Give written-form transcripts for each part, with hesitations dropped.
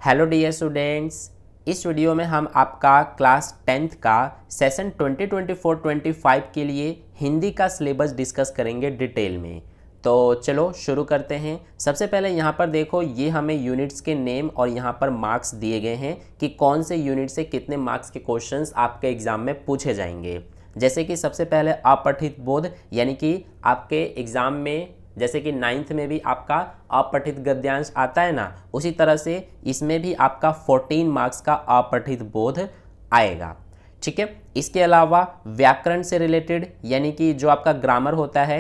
Hello dear students, इस video में हम आपका क्लास 10th का सेशन 2024-25 के लिए हिंदी का सिलेबस डिस्कस करेंगे डिटेल में। तो चलो शुरू करते हैं। सबसे पहले यहाँ पर देखो, ये हमें यूनिट्स के नेम और यहाँ पर मार्क्स दिए गए हैं कि कौन से यूनिट से कितने मार्क्स के क्वेश्चंस आपके एग्जाम में पूछे जाएंगे। जैसे कि सबसे पहले अपठित बोध, यानी कि आपके एग्ज़ाम में जैसे कि 9th में भी आपका अपठित गद्यांश आता है ना, उसी तरह से इसमें भी आपका 14 मार्क्स का अपठित बोध आएगा। ठीक है। इसके अलावा व्याकरण से रिलेटेड, यानी कि जो आपका ग्रामर होता है,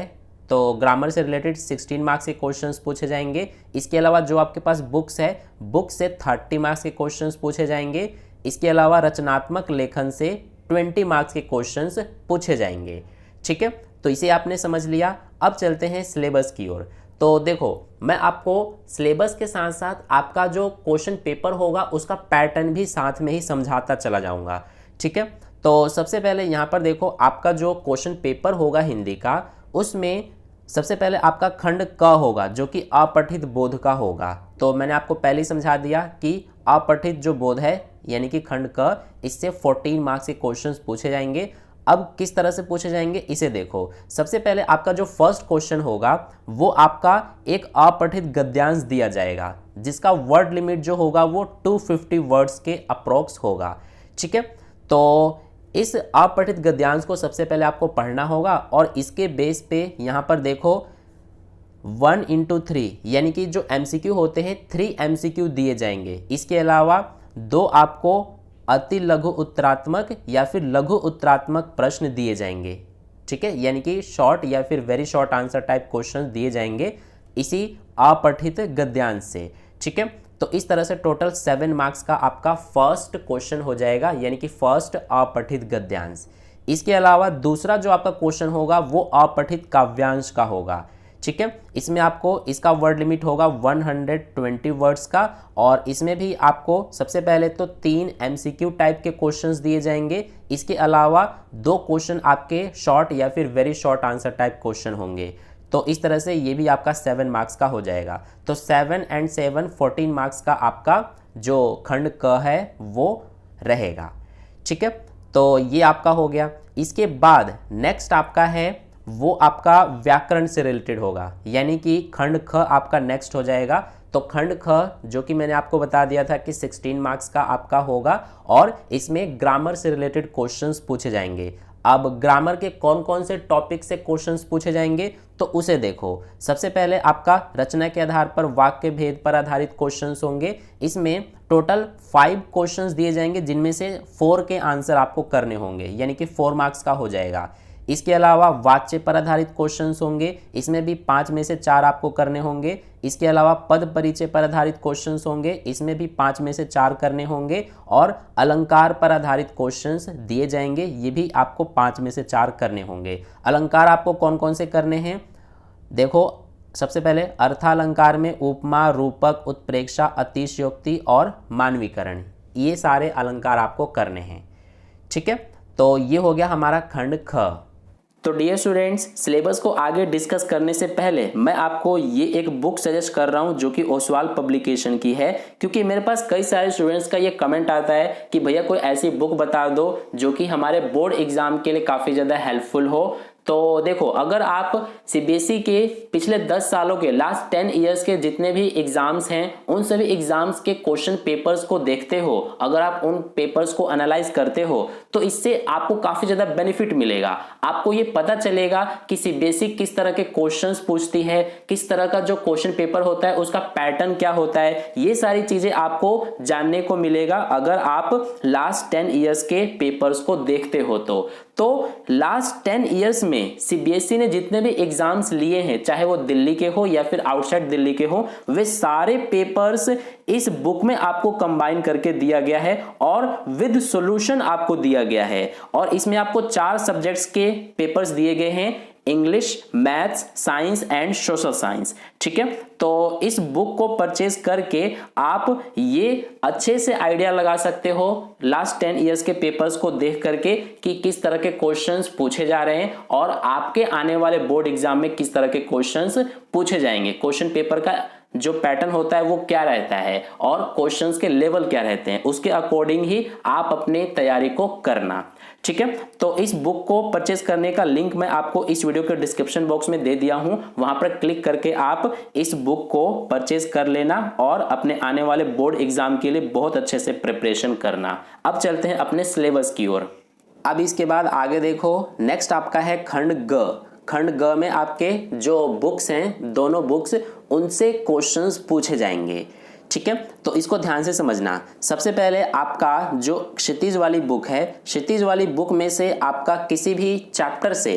तो ग्रामर से रिलेटेड 16 मार्क्स के क्वेश्चंस पूछे जाएंगे। इसके अलावा जो आपके पास बुक्स है, बुक से 30 मार्क्स के क्वेश्चंस पूछे जाएंगे। इसके अलावा रचनात्मक लेखन से 20 मार्क्स के क्वेश्चंस पूछे जाएंगे। ठीक है, तो इसे आपने समझ लिया। अब चलते हैं सिलेबस की ओर। तो देखो, मैं आपको सिलेबस के साथ साथ आपका जो क्वेश्चन पेपर होगा उसका पैटर्न भी साथ में ही समझाता चला जाऊंगा। ठीक है, तो सबसे पहले यहाँ पर देखो, आपका जो क्वेश्चन पेपर होगा हिंदी का, उसमें सबसे पहले आपका खंड क होगा जो कि अपठित बोध का होगा। तो मैंने आपको पहले ही समझा दिया कि अपठित जो बोध है यानी कि खंड क, इससे 14 मार्क्स के क्वेश्चंस पूछे जाएंगे। अब किस तरह से पूछे जाएंगे इसे देखो। सबसे पहले आपका जो फर्स्ट क्वेश्चन होगा वो आपका एक अपठित गद्यांश दिया जाएगा, जिसका वर्ड लिमिट जो होगा वो 250 वर्ड्स के अप्रोक्स होगा। ठीक है, तो इस अपठित गद्यांश को सबसे पहले आपको पढ़ना होगा और इसके बेस पे यहाँ पर देखो 1 into 3 यानी कि जो MCQ होते हैं 3 MCQ दिए जाएंगे। इसके अलावा 2 आपको अति लघु उत्तरात्मक या फिर लघु उत्तरात्मक प्रश्न दिए जाएंगे। ठीक है, यानी कि शॉर्ट या फिर very short answer type question दिए जाएंगे इसी अपठित गद्यांश से। ठीक है, तो इस तरह से टोटल 7 मार्क्स का आपका फर्स्ट क्वेश्चन हो जाएगा, यानी कि फर्स्ट अपठित गद्यांश। इसके अलावा दूसरा जो आपका क्वेश्चन होगा वो अपठित काव्यांश का होगा। ठीक है, इसमें आपको इसका वर्ड लिमिट होगा 120 वर्ड्स का, और इसमें भी आपको सबसे पहले तो 3 MCQ टाइप के क्वेश्चंस दिए जाएंगे। इसके अलावा 2 क्वेश्चन आपके शॉर्ट या फिर very short answer type question होंगे। तो इस तरह से ये भी आपका 7 मार्क्स का हो जाएगा। तो 7 and 7 14 मार्क्स का आपका जो खंड क है वो रहेगा। ठीक है, तो ये आपका हो गया। इसके बाद नेक्स्ट आपका है वो आपका व्याकरण से रिलेटेड होगा, यानी कि खंड ख आपका नेक्स्ट हो जाएगा। तो खंड ख जो कि मैंने आपको बता दिया था कि 16 मार्क्स का आपका होगा और इसमें ग्रामर से रिलेटेड क्वेश्चंस पूछे जाएंगे। अब ग्रामर के कौन कौन से टॉपिक से क्वेश्चंस पूछे जाएंगे तो उसे देखो। सबसे पहले आपका रचना के आधार पर वाक्य भेद पर आधारित क्वेश्चंस होंगे। इसमें टोटल 5 क्वेश्चंस दिए जाएंगे, जिनमें से 4 के आंसर आपको करने होंगे, यानी कि 4 मार्क्स का हो जाएगा। इसके अलावा वाच्य पर आधारित क्वेश्चंस होंगे, इसमें भी 5 में से 4 आपको करने होंगे। इसके अलावा पद परिचय पर आधारित क्वेश्चंस होंगे, इसमें भी 5 में से 4 करने होंगे। और अलंकार पर आधारित क्वेश्चंस दिए जाएंगे, ये भी आपको 5 में से 4 करने होंगे। अलंकार आपको कौन कौन से करने हैं देखो। सबसे पहले अर्थालंकार में उपमा, रूपक, उत्प्रेक्षा, अतिशयोक्ति और मानवीकरण, ये सारे अलंकार आपको करने हैं। ठीक है, तो ये हो गया हमारा खंड ख। तो डियर स्टूडेंट्स, सिलेबस को आगे डिस्कस करने से पहले मैं आपको ये एक बुक सजेस्ट कर रहा हूँ जो कि ओसवाल पब्लिकेशन की है, क्योंकि मेरे पास कई सारे स्टूडेंट्स का ये कमेंट आता है कि भैया कोई ऐसी बुक बता दो जो कि हमारे बोर्ड एग्जाम के लिए काफ़ी ज़्यादा हेल्पफुल हो। तो देखो, अगर आप CBSE के पिछले 10 सालों के लास्ट 10 ईयर्स के जितने भी एग्जाम्स हैं, उन सभी एग्जाम्स के क्वेश्चन पेपर्स को देखते हो, अगर आप उन पेपर्स को एनालाइज करते हो, तो इससे आपको काफ़ी ज़्यादा बेनिफिट मिलेगा। आपको ये पता चलेगा कि CBSE किस तरह के क्वेश्चंस पूछती है, किस तरह का जो क्वेश्चन पेपर होता है उसका पैटर्न क्या होता है, ये सारी चीज़ें आपको जानने को मिलेगा अगर आप लास्ट 10 ईयर्स के पेपर्स को देखते हो। तो लास्ट 10 ईयर्स में CBSE ने जितने भी एग्जाम्स लिए हैं, चाहे वो दिल्ली के हो या फिर आउटसाइड दिल्ली के हो, वे सारे पेपर्स इस बुक में आपको कंबाइन करके दिया गया है और विद सॉल्यूशन आपको दिया गया है। और इसमें आपको 4 सब्जेक्ट्स के पेपर्स दिए गए हैं, English, maths, science and social science. ठीक है, तो इस बुक को परचेज करके आप ये अच्छे से आइडिया लगा सकते हो लास्ट 10 इयर्स के पेपर्स को देख करके कि किस तरह के क्वेश्चंस पूछे जा रहे हैं और आपके आने वाले बोर्ड एग्जाम में किस तरह के क्वेश्चंस पूछे जाएंगे। क्वेश्चन पेपर का जो पैटर्न होता है वो क्या रहता है और क्वेश्चंस के लेवल क्या रहते हैं, उसके अकॉर्डिंग ही आप अपने तैयारी को करना। ठीक है, तो इस बुक को परचेज करने का लिंक मैं आपको इस वीडियो के डिस्क्रिप्शन बॉक्स में दे दिया हूं, वहां पर क्लिक करके आप इस बुक को परचेज कर लेना और अपने आने वाले बोर्ड एग्जाम के लिए बहुत अच्छे से प्रिपरेशन करना। अब चलते हैं अपने सिलेबस की ओर। अब इसके बाद आगे देखो, नेक्स्ट आपका है खंड ग। खंड ग में आपके जो बुक्स हैं, दोनों बुक्स, उनसे क्वेश्चंस पूछे जाएंगे। ठीक है, तो इसको ध्यान से समझना। सबसे पहले आपका जो क्षितिज वाली बुक है, क्षितिज वाली बुक में से आपका किसी भी चैप्टर से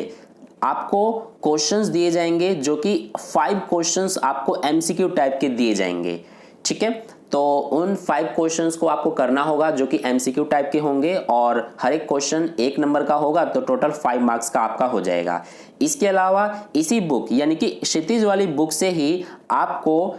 आपको क्वेश्चंस दिए जाएंगे, जो कि 5 क्वेश्चंस आपको एमसीक्यू टाइप के दिए जाएंगे। ठीक है, तो उन 5 क्वेश्चंस को आपको करना होगा जो कि एमसीक्यू टाइप के होंगे और हर एक क्वेश्चन 1 नंबर का होगा, तो टोटल 5 मार्क्स का आपका हो जाएगा। इसके अलावा इसी बुक यानी कि क्षितिज वाली बुक से ही आपको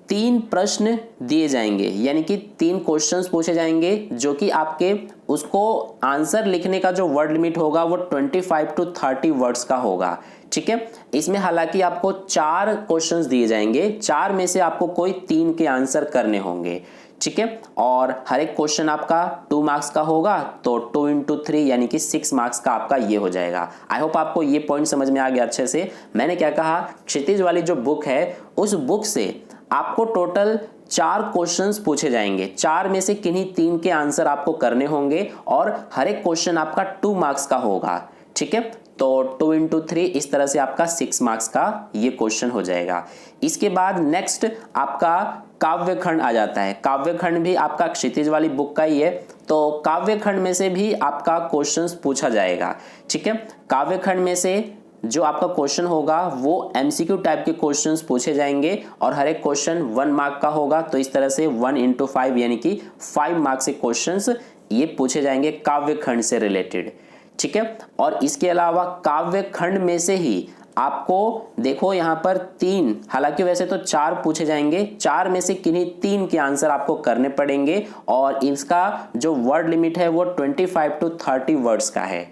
3 प्रश्न दिए जाएंगे, यानी कि 3 क्वेश्चंस पूछे जाएंगे, जो कि आपके उसको आंसर लिखने का जो वर्ड लिमिट होगा वो 25 to 30 वर्ड्स का होगा। ठीक है, इसमें हालांकि आपको 4 क्वेश्चंस दिए जाएंगे, 4 में से आपको कोई 3 के आंसर करने होंगे। ठीक है, और हर एक क्वेश्चन आपका 2 मार्क्स का होगा, तो 2 into 3 यानी कि 6 मार्क्स का आपका ये हो जाएगा। आई होप आपको ये पॉइंट समझ में आ गया अच्छे से। मैंने क्या कहा, क्षितिज वाली जो बुक है उस बुक से आपको टोटल 4 क्वेश्चंस पूछे जाएंगे, 4 में से किन्हीं 3 के आंसर आपको करने होंगे और हर एक क्वेश्चन आपका 2 मार्क्स का होगा। ठीक है, तो 2 into 3 इस तरह से आपका 6 मार्क्स का ये क्वेश्चन हो जाएगा। इसके बाद नेक्स्ट आपका काव्य खंड आ जाता है। काव्य खंड भी आपका क्षितिज वाली बुक का ही है, तो काव्य खंड में से भी आपका क्वेश्चंस पूछा जाएगा। ठीक है, काव्य खंड में से जो आपका क्वेश्चन होगा वो एमसीक्यू टाइप के क्वेश्चंस पूछे जाएंगे और हर एक क्वेश्चन 1 मार्क का होगा, तो इस तरह से 1 into 5 यानी कि 5 मार्क्स के क्वेश्चंस ये पूछे जाएंगे काव्य खंड से रिलेटेड। ठीक है, और इसके अलावा काव्य खंड में से ही आपको देखो यहाँ पर 3, हालांकि वैसे तो 4 पूछे जाएंगे, 4 में से किन्हीं 3 के आंसर आपको करने पड़ेंगे और इसका जो वर्ड लिमिट है वो 25 to 30 वर्ड्स का है।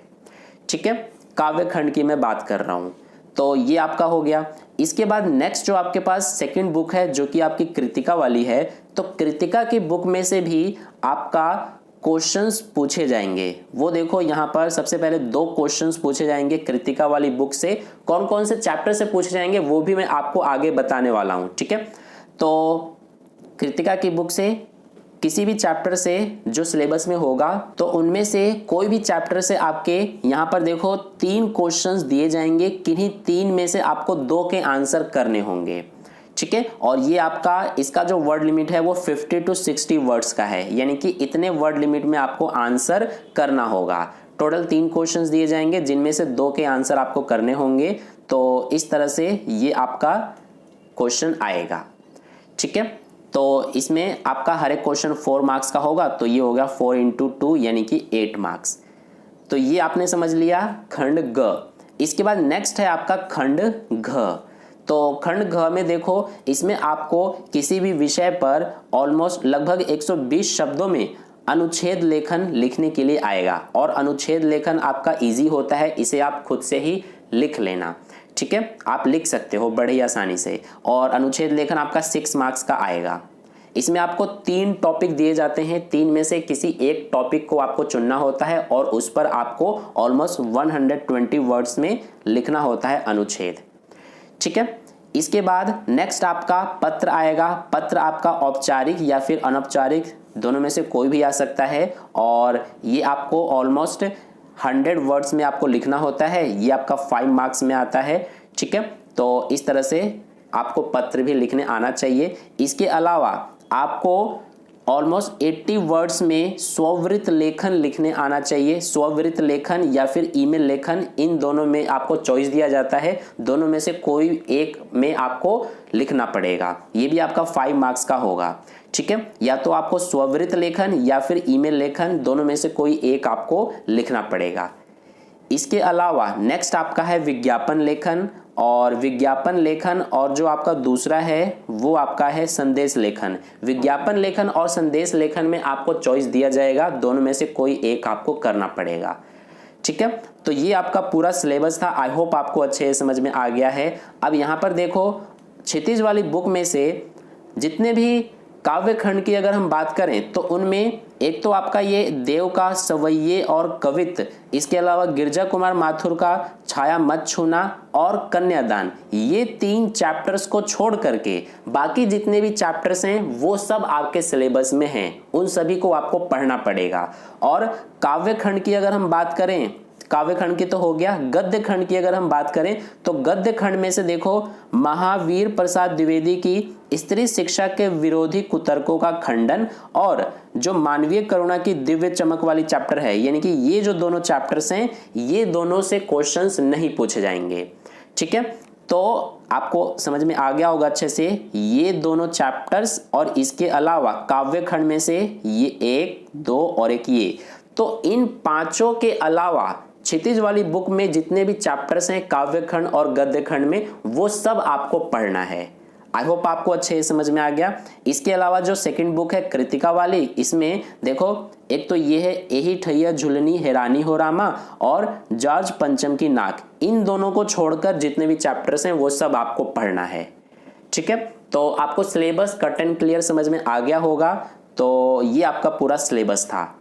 ठीक है, काव्य खंड की मैं बात कर रहा हूं, तो ये आपका हो गया। इसके बाद नेक्स्ट जो आपके पास सेकंड बुक है जो कि आपकी कृतिका वाली है, तो कृतिका की बुक में से भी आपका क्वेश्चंस पूछे जाएंगे। वो देखो यहाँ पर सबसे पहले 2 क्वेश्चंस पूछे जाएंगे कृतिका वाली बुक से। कौन कौन से चैप्टर से पूछे जाएंगे वो भी मैं आपको आगे बताने वाला हूँ। ठीक है, तो कृतिका की बुक से किसी भी चैप्टर से जो सिलेबस में होगा, तो उनमें से कोई भी चैप्टर से आपके यहाँ पर देखो 3 क्वेश्चंस दिए जाएंगे, किन्हीं 3 में से आपको 2 के आंसर करने होंगे। ठीक है, और ये आपका इसका जो वर्ड लिमिट है वो 50 to 60 वर्ड्स का है, यानी कि इतने वर्ड लिमिट में आपको आंसर करना होगा। टोटल 3 क्वेश्चंस दिए जाएंगे जिनमें से 2 के आंसर आपको करने होंगे, तो इस तरह से ये आपका क्वेश्चन आएगा। ठीक है, तो इसमें आपका हर एक क्वेश्चन 4 मार्क्स का होगा, तो ये हो गया 4 into 2 यानी कि 8 मार्क्स। तो ये आपने समझ लिया खंड ग। इसके बाद नेक्स्ट है आपका खंड घ। तो खंड घ में देखो, इसमें आपको किसी भी विषय पर ऑलमोस्ट लगभग 120 शब्दों में अनुच्छेद लेखन लिखने के लिए आएगा और अनुच्छेद लेखन आपका इजी होता है, इसे आप खुद से ही लिख लेना। ठीक है, आप लिख सकते हो बड़ी आसानी से, और अनुच्छेद लेखन आपका 6 मार्क्स का आएगा। इसमें आपको 3 टॉपिक दिए जाते हैं, 3 में से किसी एक टॉपिक को आपको चुनना होता है और उस पर आपको ऑलमोस्ट 120 वर्ड्स में लिखना होता है अनुच्छेद। ठीक है, इसके बाद नेक्स्ट आपका पत्र आएगा। पत्र आपका औपचारिक या फिर अनौपचारिक दोनों में से कोई भी आ सकता है और ये आपको ऑलमोस्ट 100 वर्ड्स में आपको लिखना होता है, ये आपका 5 मार्क्स में आता है। ठीक है, तो इस तरह से आपको पत्र भी लिखने आना चाहिए। इसके अलावा आपको ऑलमोस्ट 80 वर्ड्स में स्ववृत्त लेखन लिखने आना चाहिए। स्ववृत्त लेखन या फिर ईमेल लेखन, इन दोनों में आपको चॉइस दिया जाता है, दोनों में से कोई एक में आपको लिखना पड़ेगा। ये भी आपका 5 मार्क्स का होगा। ठीक है, या तो आपको स्ववृत्त लेखन या फिर ईमेल लेखन, दोनों में से कोई एक आपको लिखना पड़ेगा। इसके अलावा नेक्स्ट आपका है विज्ञापन लेखन, और विज्ञापन लेखन और जो आपका दूसरा है वो आपका है संदेश लेखन। विज्ञापन लेखन और संदेश लेखन में आपको चॉइस दिया जाएगा, दोनों में से कोई एक आपको करना पड़ेगा। ठीक है, तो ये आपका पूरा सिलेबस था। आई होप आपको अच्छे समझ में आ गया है। अब यहाँ पर देखो, क्षितिज वाली बुक में से जितने भी काव्य खंड की अगर हम बात करें तो उनमें एक तो आपका ये देव का सवैये और कवित्त, इसके अलावा गिरजा कुमार माथुर का छाया मत छूना और कन्यादान, ये 3 चैप्टर्स को छोड़ करके बाकी जितने भी चैप्टर्स हैं वो सब आपके सिलेबस में हैं, उन सभी को आपको पढ़ना पड़ेगा। और काव्य खंड की अगर हम बात करें, काव्य खंड की तो हो गया, गद्य खंड की अगर हम बात करें तो गद्य खंड में से देखो महावीर प्रसाद द्विवेदी की स्त्री शिक्षा के विरोधी कुतर्कों का खंडन और जो मानवीय करुणा की दिव्य चमक वाली चैप्टर है, यानी कि ये जो दोनों चैप्टर्स हैं ये दोनों से क्वेश्चंस नहीं पूछे जाएंगे। ठीक है, तो आपको समझ में आ गया होगा अच्छे से ये दोनों चैप्टर्स, और इसके अलावा काव्य खंड में से ये 1, 2 और एक ये, तो इन 5 के अलावा क्षितिज वाली बुक में जितने भी चैप्टर्स हैं काव्य खंड और गद्य खंड में वो सब आपको पढ़ना है। आई होप आपको अच्छे से समझ में आ गया। इसके अलावा जो सेकंड बुक है कृतिका वाली, इसमें देखो एक तो ये है एही ठैया झुलनी हैरानी हो रामा और जॉर्ज पंचम की नाक, इन दोनों को छोड़कर जितने भी चैप्टर्स हैं वो सब आपको पढ़ना है। ठीक है, तो आपको सिलेबस कट एंड क्लियर समझ में आ गया होगा। तो ये आपका पूरा सिलेबस था।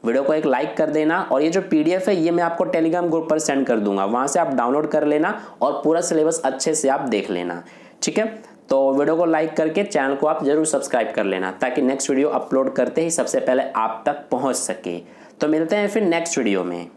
वीडियो को एक लाइक कर देना, और ये जो पीडीएफ है ये मैं आपको टेलीग्राम ग्रुप पर सेंड कर दूंगा, वहां से आप डाउनलोड कर लेना और पूरा सिलेबस अच्छे से आप देख लेना। ठीक है, तो वीडियो को लाइक करके चैनल को आप जरूर सब्सक्राइब कर लेना ताकि नेक्स्ट वीडियो अपलोड करते ही सबसे पहले आप तक पहुंच सके। तो मिलते हैं फिर नेक्स्ट वीडियो में।